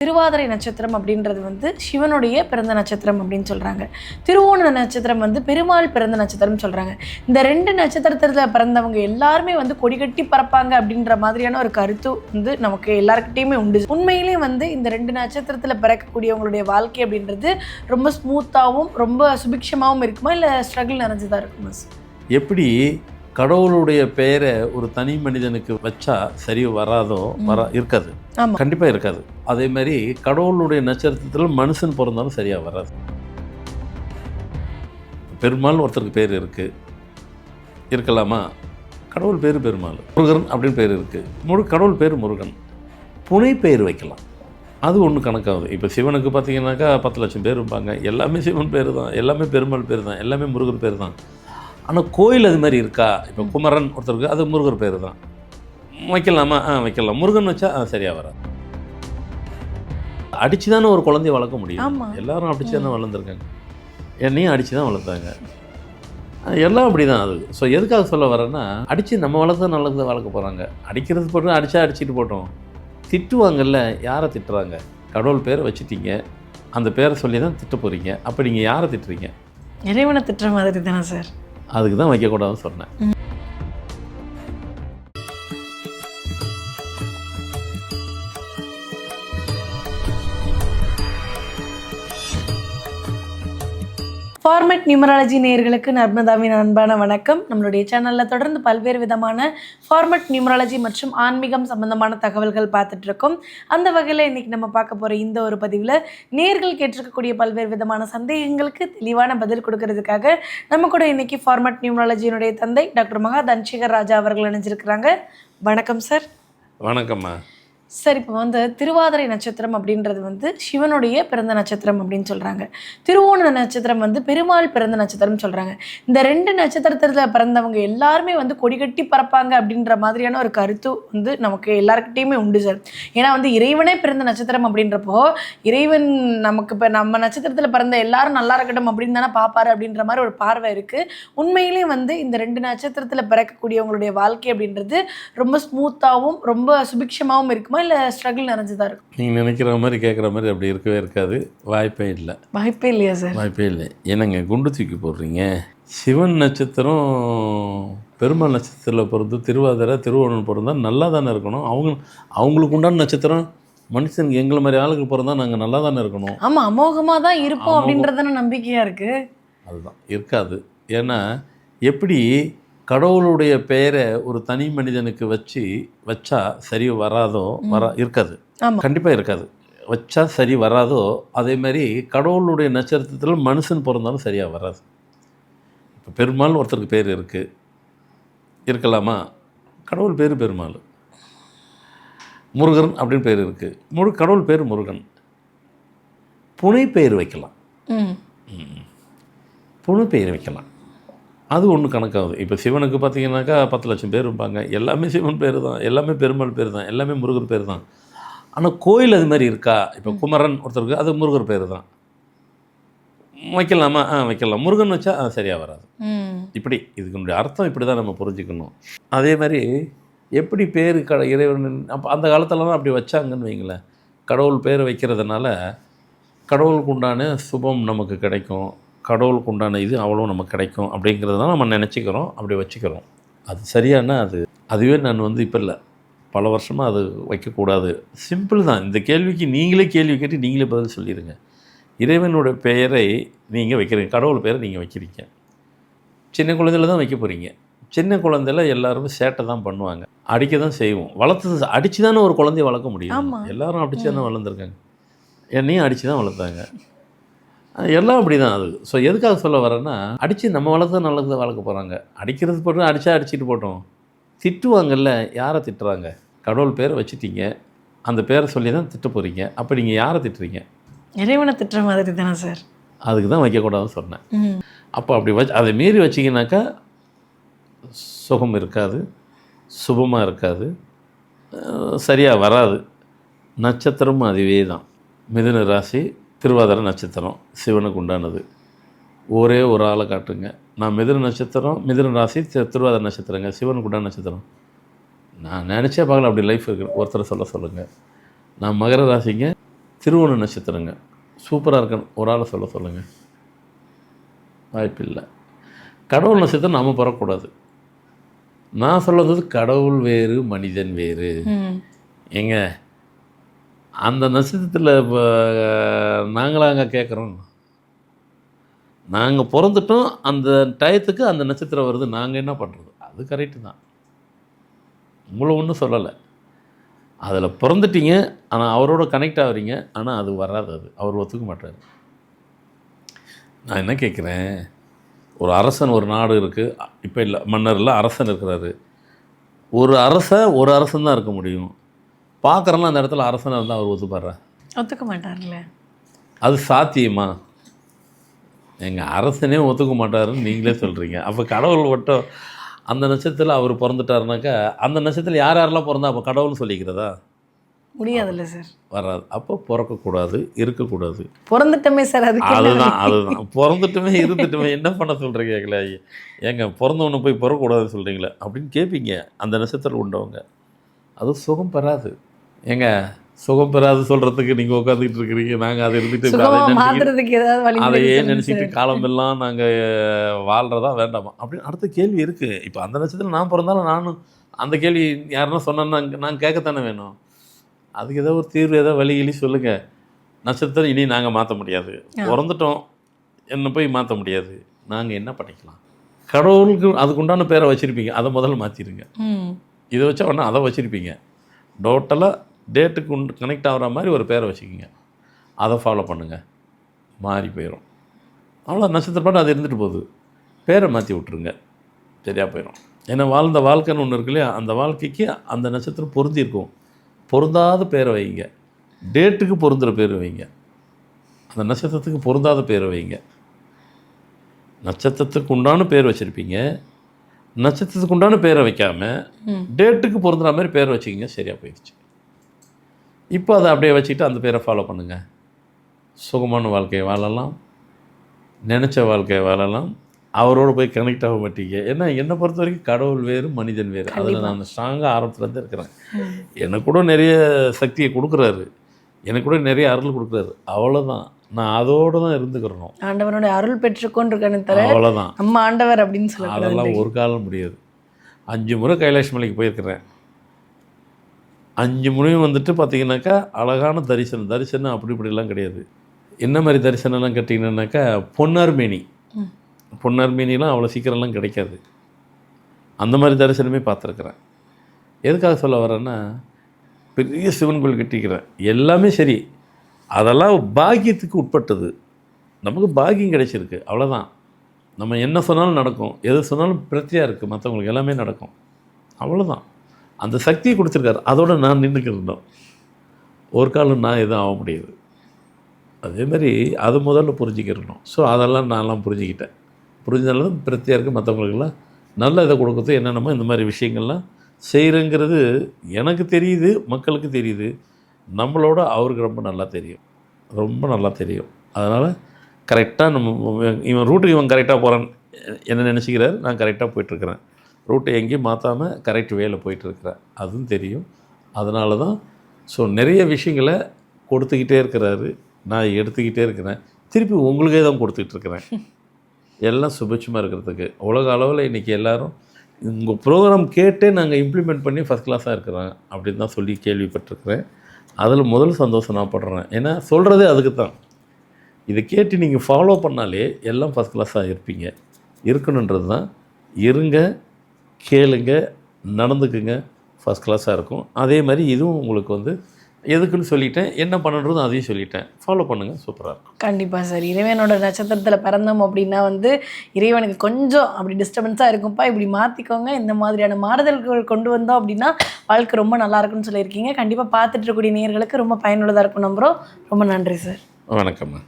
திருவாதிரை நட்சத்திரம் அப்படின்றது வந்து சிவனுடைய பிறந்த நட்சத்திரம் அப்படின்னு சொல்கிறாங்க. திருவோண நட்சத்திரம் வந்து பெருமாள் பிறந்த நட்சத்திரம் சொல்கிறாங்க. இந்த 2 நட்சத்திரத்தில் பிறந்தவங்க எல்லாருமே வந்து கொடி கட்டி பறப்பாங்க அப்படின்ற மாதிரியான ஒரு கருத்து வந்து நமக்கு எல்லாருக்கிட்டையுமே உண்டு. உண்மையிலே வந்து இந்த 2 நட்சத்திரத்தில் பிறக்கக்கூடியவங்களுடைய வாழ்க்கை அப்படின்றது ரொம்ப ஸ்மூத்தாகவும் ரொம்ப சுபிக்ஷமாகவும் இருக்குமா, இல்லை ஸ்ட்ரகிள் நிறைஞ்சதாக இருக்குமா? எப்படி கடவுளுடைய பெயரை ஒரு தனி மனிதனுக்கு வச்சா சரி வராதோ இருக்காது, கண்டிப்பாக இருக்காது. அதே மாதிரி கடவுளுடைய நட்சத்திரத்தில் மனுஷன் பிறந்தாலும் சரியாக வராது. பெருமாள் ஒருத்தருக்கு பேர் இருக்கலாமா? கடவுள் பேர் பெருமாள். முருகன் அப்படின்னு பேர் இருக்குது, கடவுள் பேர் முருகன். புனை பெயர் வைக்கலாம், அது ஒன்று கணக்காகுது. இப்போ சிவனுக்கு பார்த்தீங்கன்னாக்கா 10 லட்சம் பேர் இருப்பாங்க, எல்லாமே சிவன் பேர் தான், எல்லாமே பெருமாள் பேர் தான், எல்லாமே முருகன் பேர் தான். ஆனால் கோயில் அது மாதிரி இருக்கா? இப்போ குமரன் ஒருத்தருக்கு அது முருகர் பேர் தான், வைக்கலாமா? வைக்கலாம். முருகன் வச்சா சரியாக வராது. அடித்து தானே ஒரு குழந்தைய வளர்க்க முடியும். எல்லாரும் அடித்து தானே வளர்ந்துருக்காங்க, என்னையும் அடித்து தான் வளர்த்தாங்க, எல்லாம் அப்படி தான். அது ஸோ எதுக்காக சொல்ல வரேன்னா, அடித்து நம்ம வளர்த்தா நல்லது வளர்க்க போகிறாங்க. அடிக்கிறது போட்டு அடிச்சுட்டு போட்டோம். திட்டுவாங்கல்ல, யாரை திட்டுறாங்க? கடவுள் பேரை வச்சுட்டீங்க, அந்த பேரை சொல்லி தான் திட்ட போகிறீங்க. அப்போ நீங்கள் யாரை திட்டுறீங்க? இறைவனை திட்டுற மாதிரி தானே சார். அதுக்கு தான் வைக்கக்கூடாதுன்னு சொன்னேன். ஃபார்மட் நியூமராலஜி நேயர்களுக்கு நர்மதாவின் அன்பான வணக்கம். நம்மளுடைய சேனலில் தொடர்ந்து பல்வேறு விதமான ஃபார்மட் நியூமராலஜி மற்றும் ஆன்மீகம் சம்பந்தமான தகவல்கள் பார்த்துட்டு இருக்கோம். அந்த வகையில் இன்றைக்கி நம்ம பார்க்க போகிற இந்த ஒரு பதிவில் நேயர்கள் கேட்டிருக்கக்கூடிய பல்வேறு விதமான சந்தேகங்களுக்கு தெளிவான பதில் கொடுக்கறதுக்காக நம்ம கூட இன்றைக்கி ஃபார்மட் நியூமராலஜியினுடைய தந்தை டாக்டர் மகா தன்சிகர் ராஜா அவர்கள் இணைஞ்சிருக்கிறாங்க. வணக்கம் சார். வணக்கம்மா. சார், இப்போ வந்து திருவாதிரை நட்சத்திரம் அப்படின்றது வந்து சிவனுடைய பிறந்த நட்சத்திரம் அப்படின்னு சொல்கிறாங்க. திருவோண நட்சத்திரம் வந்து பெருமாள் பிறந்த நட்சத்திரம் சொல்கிறாங்க. இந்த 2 நட்சத்திரத்தில் பிறந்தவங்க எல்லாருமே வந்து கொடி கட்டி பறப்பாங்க அப்படின்ற மாதிரியான ஒரு கருத்து வந்து நமக்கு எல்லாருக்கிட்டையுமே உண்டு சார். ஏன்னா வந்து இறைவனே பிறந்த நட்சத்திரம் அப்படின்றப்போ இறைவன் நமக்கு இப்போ நம்ம நட்சத்திரத்தில் பிறந்த எல்லாரும் நல்லா இருக்கட்டும் அப்படின்னு தானே பார்ப்பாரு அப்படின்ற மாதிரி ஒரு பார்வை இருக்குது. உண்மையிலே வந்து இந்த 2 நட்சத்திரத்தில் பிறக்கக்கூடியவங்களுடைய வாழ்க்கை அப்படின்றது ரொம்ப ஸ்மூத்தாகவும் ரொம்ப சுபிக்ஷமாகவும் இருக்குமா, இல்லை ஸ்ட்ரகிள் நிறைஞ்சதாக இருக்கும்? நீங்கள் நினைக்கிற மாதிரி கேட்குற மாதிரி அப்படி இருக்கவே இருக்காது. வாய்ப்பே இல்லை. வாய்ப்பே இல்லையா சார்? வாய்ப்பே இல்லை. என்னங்க குண்டு தூக்கி போடுறீங்க? சிவன் நட்சத்திரம் பெருமாள் நட்சத்திரத்தில் பிறந்து திருவாதிரை திருவோணம் பிறந்தால் நல்லா தானே இருக்கணும். அவங்களுக்கு உண்டான நட்சத்திரம் மனுஷனுக்கு எங்களை மாதிரி ஆளுக்கு பிறந்தால் நாங்கள் நல்லா தானே இருக்கணும். ஆமாம், அமோகமாக தான் இருப்போம் அப்படின்றதான நம்பிக்கையாக இருக்குது. அதுதான் இருக்காது. ஏன்னா எப்படி கடவுளுடைய பெயரை ஒரு தனி மனிதனுக்கு வச்சா சரி வராதோ இருக்காது, கண்டிப்பாக இருக்காது. வச்சா சரி வராதோ அதே மாதிரி கடவுளுடைய நட்சத்திரத்தில் மனுஷன் பிறந்தாலும் சரியாக வராது. இப்போ பெருமாள் ஒருத்தருக்கு பேர் இருக்கலாமா? கடவுள் பேர் பெருமாள். முருகன் அப்படின்னு பேர் இருக்குது, கடவுள் பேர் முருகன். புனை பெயர் வைக்கலாம், புனை பெயர் வைக்கலாம், அது ஒன்று கணக்காகுது. இப்போ சிவனுக்கு பார்த்தீங்கன்னாக்கா 10 லட்சம் பேர் இருப்பாங்க, எல்லாமே சிவன் பேர் தான், எல்லாமே பெருமாள் பேர் தான், எல்லாமே முருகர் பேர் தான். ஆனால் கோயில் அது மாதிரி இருக்கா? இப்போ குமரன் ஒருத்தருக்கு அது முருகர் பேர் தான், வைக்கலாமா? வைக்கலாம். முருகன் வச்சா சரியாக வராது. இப்படி இதுக்குடைய அர்த்தம் இப்படி தான் நம்ம புரிஞ்சுக்கணும். அதே மாதிரி எப்படி பேர் இறைவன் அப்போ அந்த காலத்துலலாம் அப்படி வச்சாங்கன்னு வைங்களேன். கடவுள் பேர் வைக்கிறதுனால கடவுளுக்கு உண்டான சுபம் நமக்கு கிடைக்கும், கடவுளுக்கு உண்டான இது அவ்வளோ நமக்கு கிடைக்கும் அப்படிங்கிறது தான் நம்ம நினச்சிக்கிறோம், அப்படி வச்சுக்கிறோம். அது சரியான அதுவே நான் வந்து இப்போ இல்லை, பல வருஷமாக அது வைக்கக்கூடாது. சிம்பிள் தான். இந்த கேள்விக்கு நீங்களே கேள்வி கேட்டு நீங்களே பதில் சொல்லிடுங்க. இறைவனோட பெயரை நீங்கள் வைக்கிறீங்க, கடவுள் பெயரை நீங்கள் வைக்கிறீங்க, சின்ன குழந்தையில தான் வைக்க போகிறீங்க. சின்ன குழந்தையில எல்லாருமே சேட்டை தான் பண்ணுவாங்க, அடிக்க தான் செய்வோம். வளர்த்து அடித்து தானே ஒரு குழந்தைய வளர்க்க முடியும். எல்லோரும் அடித்து தானே வளர்ந்துருக்காங்க, என்னையும் அடித்து தான் வளர்த்தாங்க, எல்லாம் அப்படி தான். அது ஸோ எதுக்காக சொல்ல வரேன்னா, அடித்து நம்ம வளர்த்தா நல்லது வளர்க்க போகிறாங்க. அடிக்கிறது போட்டு அடிச்சுட்டு போட்டோம். திட்டுவாங்கல்ல, யாரை திட்டுறாங்க? கடவுள் பேரை வச்சுட்டீங்க, அந்த பேரை சொல்லி தான் திட்ட போகிறீங்க. அப்போ நீங்கள் யாரை திட்டுறீங்க? இறைவனை திட்டுற மாதிரி தானே சார். அதுக்கு தான் வைக்கக்கூடாதுன்னு சொன்னேன். அப்போ அப்படி அதை மீறி வச்சிங்கனாக்கா சுகம் இருக்காது, சுபமாக இருக்காது, சரியாக வராது. நட்சத்திரமும் அதுவே தான். மிதுன ராசி திருவாதிரை நட்சத்திரம் சிவனுக்கு உண்டானது. ஒரே ஒரு ஆளை காட்டுங்க. நான் மிதுன ராசி திருவாதிரை நட்சத்திரங்க, சிவனுக்கு உண்டான நட்சத்திரம். நான் நினச்சே பார்க்கல அப்படி லைஃப் இருக்குது. ஒருத்தரை சொல்லுங்கள். நான் மகர ராசிங்க, திருவோண நட்சத்திரங்க சூப்பராக இருக்கணும். ஒரு ஆளை சொல்லுங்கள். வாய்ப்பில்லை. கடவுள் நட்சத்திரம் நாம் பிறக்கக்கூடாது. நான் சொல்ல வந்தது கடவுள் வேறு மனிதன் வேறு. ஏங்க அந்த நட்சத்திரத்தில் இப்போ நாங்களாங்க கேட்குறோம். நாங்கள் பிறந்துட்டோம், அந்த டயத்துக்கு அந்த நட்சத்திரம் வருது, நாங்கள் என்ன பண்ணுறது? அது கரெக்டு தான், உங்களை ஒன்றும் சொல்லலை. அதில் பிறந்துட்டீங்க, ஆனால் அவரோட கனெக்ட் ஆகுறீங்க, ஆனால் அது வராது, அது அவர் ஒத்துக்க மாட்டார். நான் என்ன கேட்குறேன், ஒரு அரசன் ஒரு நாடு இருக்குது, இப்போ இல்லை மன்னரில் அரசன் இருக்கிறாரு. ஒரு அரசன் தான் இருக்க முடியும். பார்க்குறலாம் அந்த இடத்துல அரசனாக இருந்தால் அவர் ஒத்துப்பாடுறா? ஒத்துக்க மாட்டார்ல. அது சாத்தியமா? எங்கள் அரசனே ஒத்துக்க மாட்டாருன்னு நீங்களே சொல்கிறீங்க. அப்போ கடவுள் மட்டும் அந்த நட்சத்திரத்தில் அவர் பிறந்துட்டாருனாக்கா அந்த நட்சத்திரத்தில் யார் யாரெல்லாம் பிறந்தா அப்போ கடவுள்னு சொல்லிக்கிறதா? முடியாதுல்ல சார். வராது. அப்போ பிறக்கக்கூடாது, இருக்கக்கூடாது. பிறந்துட்டோமே சார். அதுதான் பிறந்துட்டுமே இருந்துட்டுமே என்ன பண்ண சொல்கிறீங்களா? ஏங்க பிறந்தவொன்னு போய் பிறக்கக்கூடாதுன்னு சொல்கிறீங்களே அப்படின்னு கேட்பீங்க அந்த நட்சத்திரம் உண்டவங்க. அது சுகம் பெறாது. ஏங்க சுகம் பெறாது சொல்கிறதுக்கு நீங்கள் உட்காந்துக்கிட்டு இருக்கிறீங்க. நாங்கள் அதை இருந்துட்டு அதையே நினச்சிக்கிட்டு காலமெல்லாம் நாங்கள் வாழ்கிறதா வேண்டாமா அப்படின்னு அடுத்த கேள்வி இருக்குது. இப்போ அந்த நட்சத்திரம் நான் பிறந்தாலும் நானும் அந்த கேள்வி யாருன்னா சொன்னேன்னா நாங்கள் கேட்கத்தானே வேணும். அதுக்கு ஏதோ ஒரு தீர்வு, ஏதோ வழி சொல்லுங்கள். நட்சத்திரம் இனி நாங்கள் மாற்ற முடியாது, பிறந்துட்டோம், என்ன போய் மாற்ற முடியாது, நாங்கள் என்ன பண்ணிக்கலாம்? கடவுளுக்கு அதுக்குண்டான பேரை வச்சுருப்பீங்க, அதை முதல்ல மாற்றிடுங்க. இதை வச்சா ஒன்றா அதை வச்சுருப்பீங்க. டோட்டலாக டேட்டுக்கு கனெக்ட் ஆகிற மாதிரி ஒரு பேரை வச்சுக்கிங்க, அதை ஃபாலோ பண்ணுங்கள், மாறி போயிடும். அவ்வளோ நட்சத்திரப்பாட்டு அது இருந்துட்டு போகுது, பேரை மாற்றி விட்ருங்க, சரியாக போயிடும். ஏன்னா வாழ்ந்த வாழ்க்கைன்னு ஒன்று இருக்கு இல்லையா, அந்த வாழ்க்கைக்கு அந்த நட்சத்திரம் பொருந்திருக்கும். பொருந்தாத பேரை வைங்க, டேட்டுக்கு பொருந்துகிற பேர் வைங்க, அந்த நட்சத்திரத்துக்கு பொருந்தாத பேரை வைங்க. நட்சத்திரத்துக்கு உண்டான பேர் வச்சுருப்பீங்க, நட்சத்திரத்துக்கு உண்டான பேரை வைக்காமல் டேட்டுக்கு பொருந்துற மாதிரி பேரை வச்சுக்கிங்க, சரியாக போயிடுச்சு. இப்போ அதை அப்படியே வச்சுக்கிட்டு அந்த பேரை ஃபாலோ பண்ணுங்கள். சுகமான வாழ்க்கையை வாழலாம், நினச்ச வாழ்க்கையை வாழலாம். அவரோடு போய் கனெக்ட் ஆக மாட்டீங்க. ஏன்னா என்னை பொறுத்த வரைக்கும் கடவுள் வேறு மனிதன் வேறு. அதில் நான் ஸ்ட்ராங்காக ஆரம்பத்துலேருந்து இருக்கிறேன். எனக்கு கூட நிறைய சக்தியை கொடுக்குறாரு, எனக்கு கூட நிறைய அருள் கொடுக்குறாரு. அவ்வளோதான், நான் அதோடு தான் இருந்துக்கிறணும். ஆண்டவரோட அருள் பெற்றுக்கொண்டிருக்கேன்னு தவிர அவ்வளோதான் நம்ம ஆண்டவர் அப்படின்னு சொல்லி அதெல்லாம் ஒரு காலம் முடியாது. 5 முறை கைலாஷ் மலைக்கு போயிருக்கிறேன். 5 முறையும் வந்துட்டு பார்த்தீங்கன்னாக்கா அழகான தரிசனம் அப்படி இப்படிலாம் கிடையாது. என்ன மாதிரி தரிசனம்லாம் கேட்டிங்கன்னாக்கா பொன்னார் மேனிலாம் அவ்வளோ சீக்கிரம்லாம் கிடைக்காது. அந்த மாதிரி தரிசனமே பார்த்துருக்குறேன். எதுக்காக சொல்ல வரேன்னா, பெரிய சிவன் கோயில் கட்டிக்கிறேன், எல்லாமே சரி, அதெல்லாம் பாக்கியத்துக்கு உட்பட்டது. நமக்கு பாக்கியம் கிடைச்சிருக்கு, அவ்வளோதான். நம்ம என்ன சொன்னாலும் நடக்கும், எது சொன்னாலும் பிரத்தியாக இருக்குது, மற்றவங்களுக்கு எல்லாமே நடக்கும், அவ்வளோதான். அந்த சக்தியை கொடுத்துருக்காரு, அதோடு நான் நின்றுக்கிருந்தோம். ஒரு காலம் நான் எதுவும் ஆக முடியாது. அதேமாதிரி அது முதல்ல புரிஞ்சுக்கிறணும். ஸோ அதெல்லாம் நான்லாம் புரிஞ்சுக்கிட்டேன். புரிஞ்சதாலும் பிரத்தியாக இருக்குது, மற்றவங்களுக்கெல்லாம் நல்ல இதை கொடுக்குறது என்னென்னமோ இந்த மாதிரி விஷயங்கள்லாம் செய்கிறேங்கிறது எனக்கு தெரியுது, மக்களுக்கு தெரியுது. நம்மளோட அவருக்கு ரொம்ப நல்லா தெரியும். அதனால் கரெக்டாக இவன் ரூட்டுக்கு இவன் கரெக்டாக போகிறான் என்ன நினச்சிக்கிறார், நான் கரெக்டாக போயிட்டுருக்கிறேன், ரூட்டை எங்கேயும் மாற்றாமல் கரெக்ட் வேலை போயிட்டுருக்கிறேன், அதுவும் தெரியும். அதனால தான் ஸோ நிறைய விஷயங்களை கொடுத்துக்கிட்டே இருக்கிறாரு, நான் எடுத்துக்கிட்டே இருக்கிறேன், திருப்பி உங்களுக்கே தான் கொடுத்துட்ருக்குறேன். எல்லாம் சுபிட்சமாக இருக்கிறதுக்கு. உலக அளவில் இன்றைக்கி எல்லோரும் உங்கள் ப்ரோக்ராம் கேட்டே நாங்கள் இம்ப்ளிமெண்ட் பண்ணி ஃபஸ்ட் கிளாஸாக இருக்கிறோம் அப்படின்னு தான் சொல்லி கேள்விப்பட்டிருக்கிறேன். அதில் முதல் சந்தோஷம் நான் படுறேன். ஏன்னா சொல்கிறதே அதுக்கு தான். இதை கேட்டு நீங்கள் ஃபாலோ பண்ணாலே எல்லாம் ஃபஸ்ட் கிளாஸாக இருப்பீங்க. இருக்கணுன்றது தான். இருங்க, கேளுங்க, நடந்துக்குங்க, ஃபஸ்ட் கிளாஸாக இருக்கும். அதே மாதிரி இதுவும் உங்களுக்கு எதுக்குன்னு சொல்லிட்டேன், என்ன பண்ணணுன்றதும் அதையும் சொல்லிட்டேன். ஃபாலோ பண்ணுங்கள், சூப்பராக இருக்கும். கண்டிப்பாக சார். இறைவனோட நட்சத்திரத்தில் பிறந்தோம் அப்படின்னா இறைவனுக்கு கொஞ்சம் அப்படி டிஸ்டர்பன்ஸாக இருக்கும்ப்பா, இப்படி மாற்றிக்கோங்க, இந்த மாதிரியான மாறுதல்கள் கொண்டு வந்தோம் அப்படின்னா வாழ்க்கை ரொம்ப நல்லா இருக்குன்னு சொல்லியிருக்கீங்க. கண்டிப்பாக பார்த்துட்டு இருக்கக்கூடிய நேயர்களுக்கு ரொம்ப பயனுள்ளதாக இருக்கும் நம்புகிறோம். ரொம்ப நன்றி சார். வணக்கம்மா.